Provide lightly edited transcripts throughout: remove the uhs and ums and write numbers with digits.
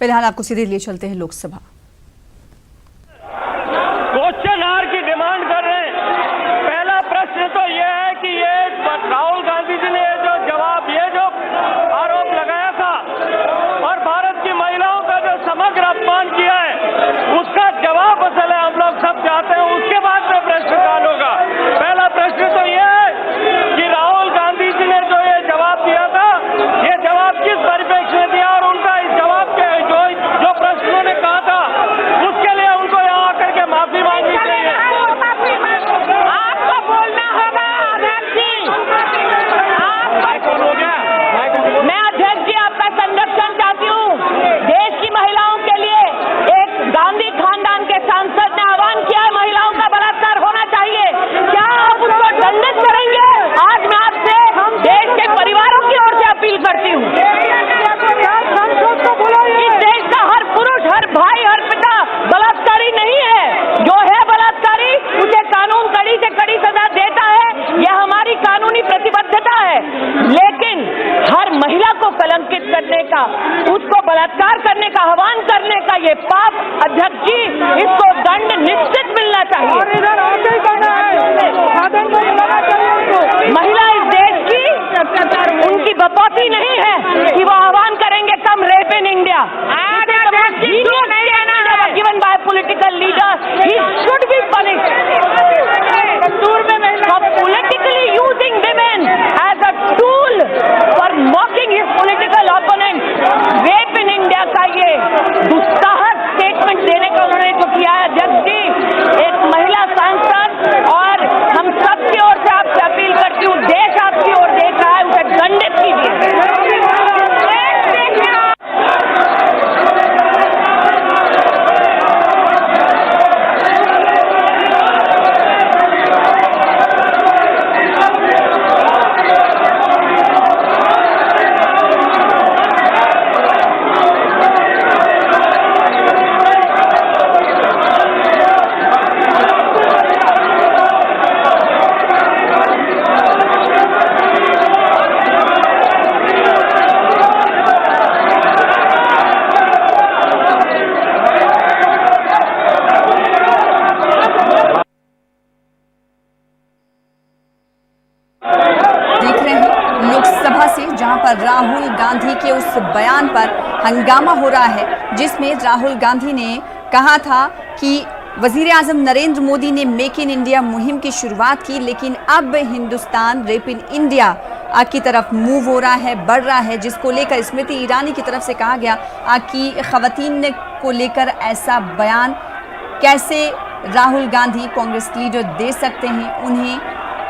फिलहाल आपको सीधे लिए चलते हैं लोकसभा। क्वेश्चन आवर की डिमांड कर रहे हैं। पहला प्रश्न तो यह है कि ये राहुल गांधी जी ने जो जवाब, ये जो आरोप लगाया था और भारत की महिलाओं का जो समग्र अपमान किया है, उसका जवाब असल है हम लोग सब चाहते हैं। उसके बाद में प्रश्नकाल होगा। पहला प्रश्न तो यह है कि राहुल गांधी जी ने जो ये जवाब दिया था, ये जवाब किस परिप्रेक्ष्य में दिया और उनका इस जवाब के जो प्रश्नों ने कहा था उसके लिए उनको यहाँ आकर के माफी मांगनी चाहिए। आपको बोलना होगा अध्यक्ष जी। मैं अध्यक्ष जी आपका संरक्षण चाहती हूँ। देश की महिलाओं के लिए एक गांधी खानदान के सांसद ने आह्वान किया है, महिलाओं का बलात्कार होना चाहिए। क्या आप उसको दंडित करेंगे? आज मैं आपसे देश के परिवारों की ओर से अपील करती हूँ। इस देश का हर पुरुष, हर भाई, हर पिता बलात्कारी नहीं है। जो है बलात्कारी, उसे कानून कड़ी से कड़ी सजा देता है। यह हमारी कानूनी प्रतिबद्धता है। लेकिन हर महिला को कलंकित करने का, उसको बलात्कार करने का, आह्वान करने का ये पाप, अध्यक्ष जी, इसको दंड निश्चित मिलना चाहिए। महिला इस देश की उनकी बपौती नहीं है कि वो आह्वान करेंगे come rape in India. Given by political leaders, he should be punished. For politically using women as a tool for mocking his political opponent, rape in India का ये दुस्साहस स्टेटमेंट देने का उन्होंने जो किया है, अध्यक्ष जी, एक महिला सांसद और हम सबकी ओर से आपसे अपील करती हूँ, देश आपकी ओर देख रहा है, उसे दंडित कीजिए। जहां पर राहुल गांधी के उस बयान पर हंगामा हो रहा है, जिसमें राहुल गांधी ने कहा था कि वजीर आजम नरेंद्र मोदी ने मेक इन इंडिया मुहिम की शुरुआत की, लेकिन अब हिंदुस्तान रेप इन इंडिया की तरफ मूव हो रहा है, बढ़ रहा है, जिसको लेकर स्मृति ईरानी की तरफ से कहा गया कि खवातीन को लेकर ऐसा बयान कैसे राहुल गांधी कांग्रेस लीडर दे सकते हैं, उन्हें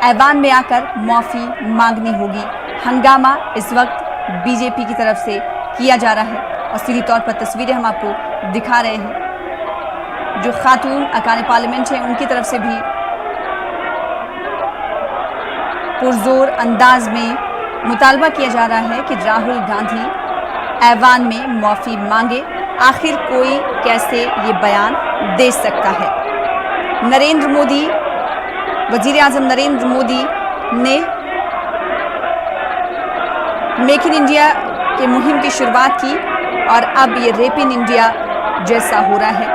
ऐवान में आकर माफ़ी मांगनी होगी। हंगामा इस वक्त बीजेपी की तरफ से किया जा रहा है और सीधी तौर पर तस्वीरें हम आपको दिखा रहे हैं। जो खातून अरकान पार्लियामेंट हैं, उनकी तरफ से भी पुरजोर अंदाज में मुतालबा किया जा रहा है कि राहुल गांधी ऐवान में माफ़ी मांगे। आखिर कोई कैसे ये बयान दे सकता है? नरेंद्र मोदी, वजीर आजम नरेंद्र मोदी ने मेक इन इंडिया के मुहिम की शुरुआत की और अब ये रेप इन इंडिया जैसा हो रहा है।